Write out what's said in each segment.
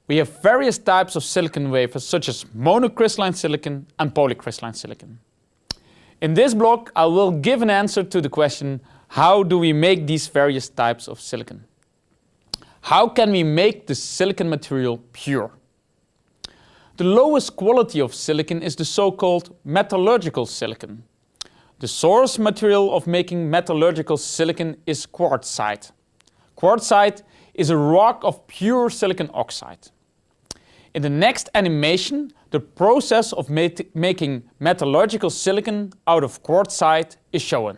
We have various types of silicon wafers such as monocrystalline silicon and polycrystalline silicon. In this block I will give an answer to the question, how do we make these various types of silicon? How can we make the silicon material pure? The lowest quality of silicon is the so-called metallurgical silicon. The source material of making metallurgical silicon is quartzite. Quartzite is a rock of pure silicon oxide. In the next animation, the process of making metallurgical silicon out of quartzite is shown.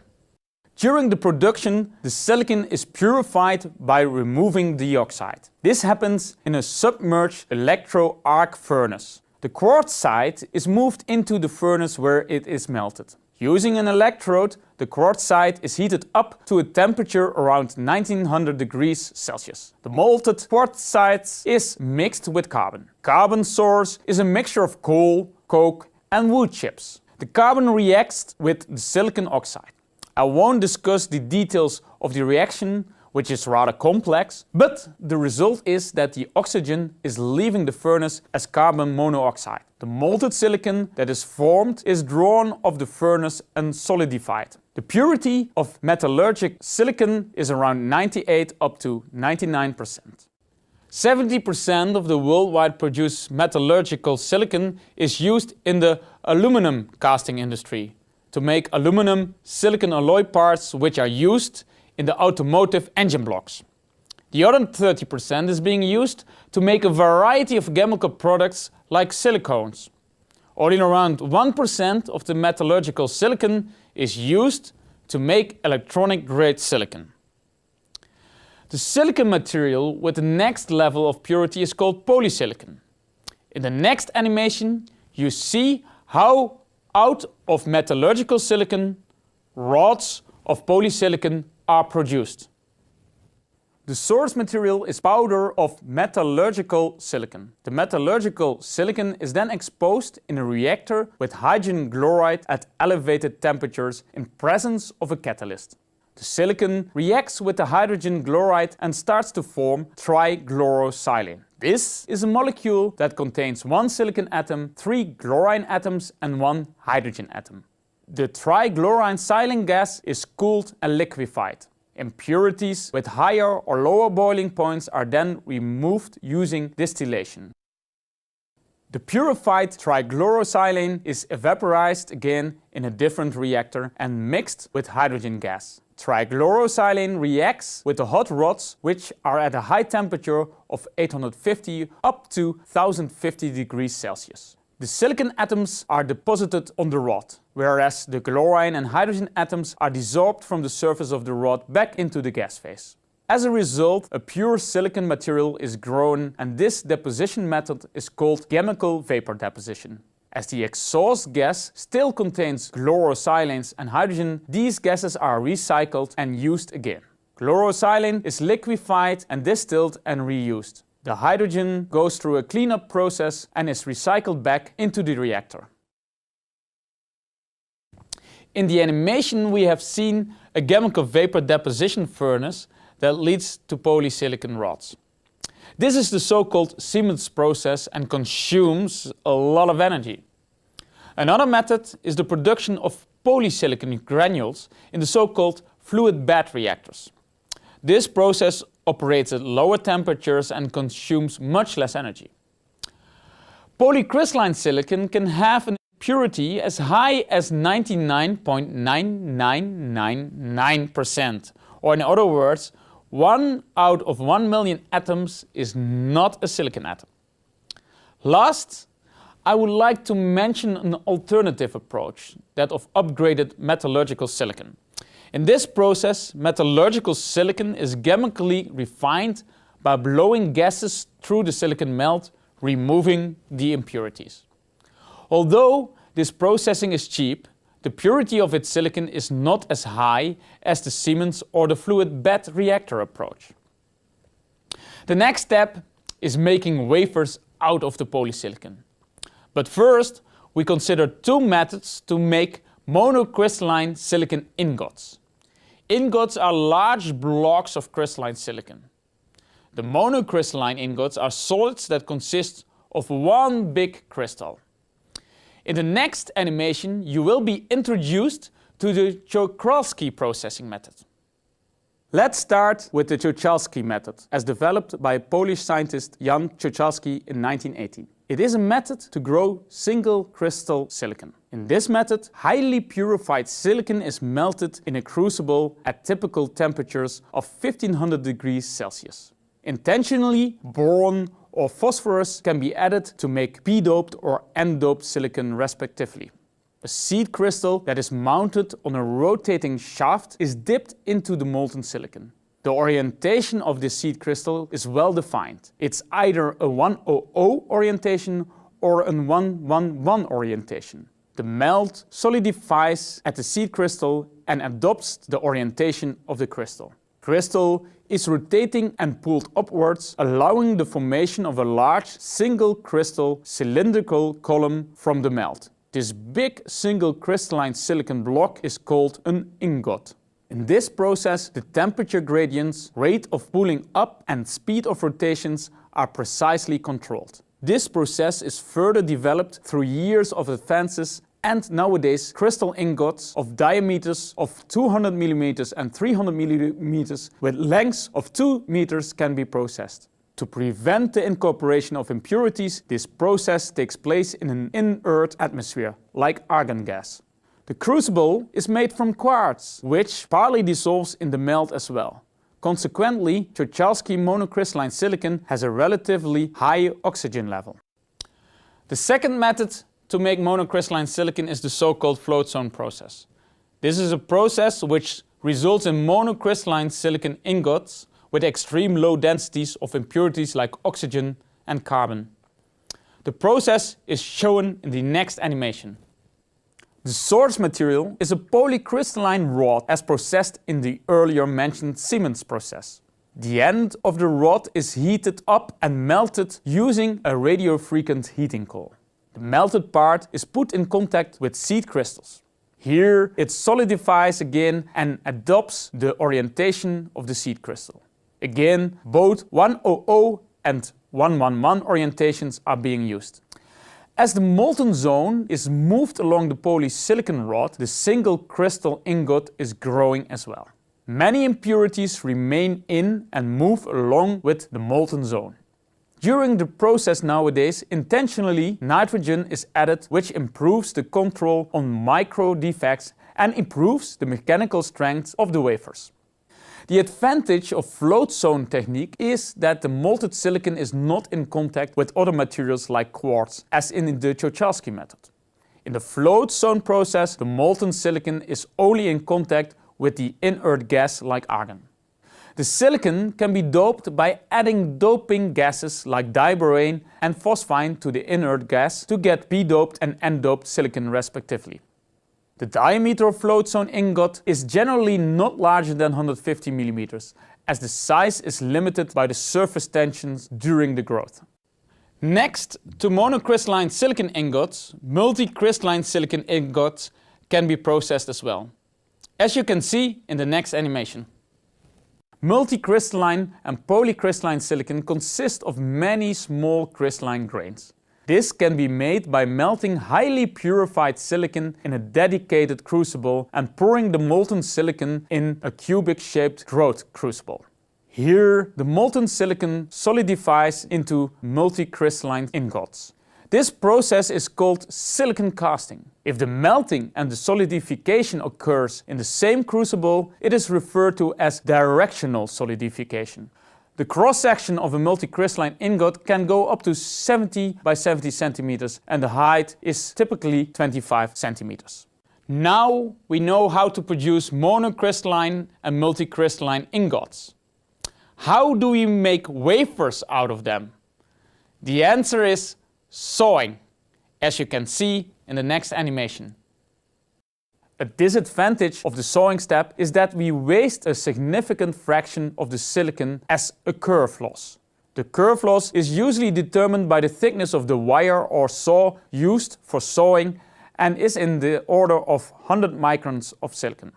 During the production, the silicon is purified by removing the oxide. This happens in a submerged electro-arc furnace. The quartzite is moved into the furnace where it is melted. Using an electrode, the quartzite is heated up to a temperature around 1900 degrees Celsius. The molten quartzite is mixed with carbon. Carbon source is a mixture of coal, coke and wood chips. The carbon reacts with the silicon oxide. I won't discuss the details of the reaction, which is rather complex, but the result is that the oxygen is leaving the furnace as carbon monoxide. The molten silicon that is formed is drawn off the furnace and solidified. The purity of metallurgic silicon is around 98 up to 99%. 70% of the worldwide produced metallurgical silicon is used in the aluminum casting industry to make aluminum silicon alloy parts which are used in the automotive engine blocks. The other 30% is being used to make a variety of chemical products like silicones. Only around 1% of the metallurgical silicon is used to make electronic grade silicon. The silicon material with the next level of purity is called polysilicon. In the next animation you see how out of metallurgical silicon, rods of polysilicon are produced. The source material is powder of metallurgical silicon. The metallurgical silicon is then exposed in a reactor with hydrogen chloride at elevated temperatures in presence of a catalyst. The silicon reacts with the hydrogen chloride and starts to form trichlorosilane. This is a molecule that contains one silicon atom, 3 chlorine atoms and 1 hydrogen atom. The trichlorosilane gas is cooled and liquefied. Impurities with higher or lower boiling points are then removed using distillation. The purified trichlorosilane is evaporized again in a different reactor and mixed with hydrogen gas. Trichlorosilane reacts with the hot rods, which are at a high temperature of 850 up to 1050 degrees Celsius. The silicon atoms are deposited on the rod, whereas the chlorine and hydrogen atoms are desorbed from the surface of the rod back into the gas phase. As a result, a pure silicon material is grown, and this deposition method is called chemical vapor deposition. As the exhaust gas still contains chlorosilanes and hydrogen, these gases are recycled and used again. Chlorosilane is liquefied and distilled and reused. The hydrogen goes through a cleanup process and is recycled back into the reactor. In the animation we have seen a chemical vapor deposition furnace that leads to polysilicon rods. This is the so-called Siemens process and consumes a lot of energy. Another method is the production of polysilicon granules in the so-called fluid bed reactors. This process operates at lower temperatures and consumes much less energy. Polycrystalline silicon can have an purity as high as 99.9999%, or in other words, 1 out of 1 million atoms is not a silicon atom. Last, I would like to mention an alternative approach, that of upgraded metallurgical silicon. In this process, metallurgical silicon is chemically refined by blowing gases through the silicon melt, removing the impurities. Although this processing is cheap, the purity of its silicon is not as high as the Siemens or the fluid bed reactor approach. The next step is making wafers out of the polysilicon. But first, we consider two methods to make monocrystalline silicon ingots. Ingots are large blocks of crystalline silicon. The monocrystalline ingots are solids that consist of one big crystal. In the next animation, you will be introduced to the Czochralski processing method. Let's start with the Czochralski method, as developed by Polish scientist Jan Czochralski in 1918. It is a method to grow single crystal silicon. In this method, highly purified silicon is melted in a crucible at typical temperatures of 1500 degrees Celsius. Intentionally, boron or phosphorus can be added to make p-doped or n-doped silicon respectively. A seed crystal that is mounted on a rotating shaft is dipped into the molten silicon. The orientation of this seed crystal is well defined. It's either a 100 orientation or a 111 orientation. The melt solidifies at the seed crystal and adopts the orientation of the crystal. Crystal is rotating and pulled upwards, allowing the formation of a large single crystal cylindrical column from the melt. This big single crystalline silicon block is called an ingot. In this process, the temperature gradients, rate of pulling up and speed of rotations are precisely controlled. This process is further developed through years of advances, and nowadays crystal ingots of diameters of 200 mm and 300 mm with lengths of 2 meters can be processed. To prevent the incorporation of impurities, this process takes place in an inert atmosphere, like argon gas. The crucible is made from quartz, which partly dissolves in the melt as well. Consequently, Czochralski monocrystalline silicon has a relatively high oxygen level. The second method to make monocrystalline silicon is the so-called float zone process. This is a process which results in monocrystalline silicon ingots with extreme low densities of impurities like oxygen and carbon. The process is shown in the next animation. The source material is a polycrystalline rod as processed in the earlier mentioned Siemens process. The end of the rod is heated up and melted using a radiofrequent heating coil. The melted part is put in contact with seed crystals. Here it solidifies again and adopts the orientation of the seed crystal. Again, both 100 and 111 orientations are being used. As the molten zone is moved along the polysilicon rod, the single crystal ingot is growing as well. Many impurities remain in and move along with the molten zone. During the process nowadays, intentionally nitrogen is added, which improves the control on micro defects and improves the mechanical strength of the wafers. The advantage of float zone technique is that the molten silicon is not in contact with other materials like quartz, as in the Czochralski method. In the float zone process, the molten silicon is only in contact with the inert gas like argon. The silicon can be doped by adding doping gases like diborane and phosphine to the inert gas to get p-doped and n-doped silicon respectively. The diameter of float zone ingot is generally not larger than 150 mm, as the size is limited by the surface tensions during the growth. Next to monocrystalline silicon ingots, multicrystalline silicon ingots can be processed as well, as you can see in the next animation. Multicrystalline and polycrystalline silicon consist of many small crystalline grains. This can be made by melting highly purified silicon in a dedicated crucible and pouring the molten silicon in a cubic-shaped growth crucible. Here, the molten silicon solidifies into multicrystalline ingots. This process is called silicon casting. If the melting and the solidification occurs in the same crucible, it is referred to as directional solidification. The cross-section of a multicrystalline ingot can go up to 70 by 70 centimeters and the height is typically 25 centimeters. Now we know how to produce monocrystalline and multicrystalline ingots. How do we make wafers out of them? The answer is sawing, as you can see in the next animation. A disadvantage of the sawing step is that we waste a significant fraction of the silicon as a kerf loss. The kerf loss is usually determined by the thickness of the wire or saw used for sawing and is in the order of 100 microns of silicon.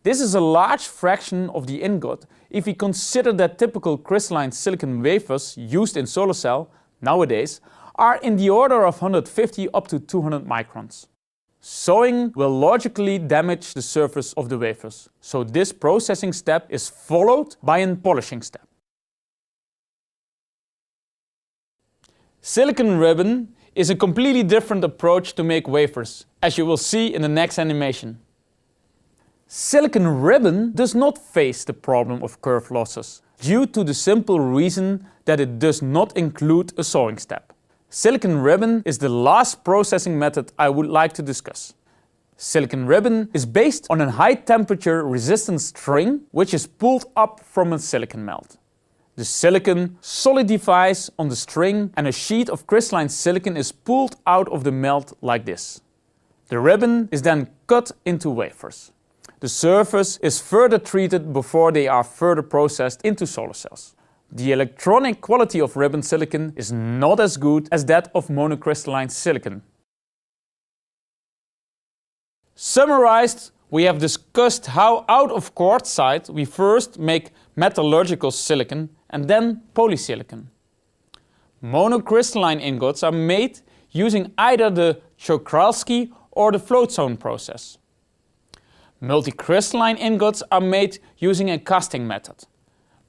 This is a large fraction of the ingot if we consider that typical crystalline silicon wafers used in solar cell nowadays are in the order of 150 up to 200 microns. Sewing will logically damage the surface of the wafers, so this processing step is followed by a polishing step. Silicon ribbon is a completely different approach to make wafers, as you will see in the next animation. Silicon ribbon does not face the problem of curve losses, due to the simple reason that it does not include a sewing step. Silicon ribbon is the last processing method I would like to discuss. Silicon ribbon is based on a high temperature resistant string which is pulled up from a silicon melt. The silicon solidifies on the string and a sheet of crystalline silicon is pulled out of the melt like this. The ribbon is then cut into wafers. The surface is further treated before they are further processed into solar cells. The electronic quality of ribbon silicon is not as good as that of monocrystalline silicon. Summarized, we have discussed how out of quartzite we first make metallurgical silicon and then polysilicon. Monocrystalline ingots are made using either the Czochralski or the float zone process. Multicrystalline ingots are made using a casting method.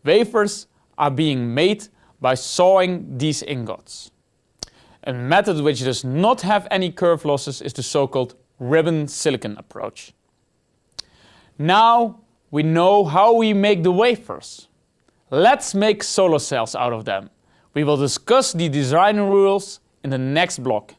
Wafers are being made by sawing these ingots. A method which does not have any curve losses is the so-called ribbon silicon approach. Now we know how we make the wafers. Let's make solar cells out of them. We will discuss the design rules in the next block.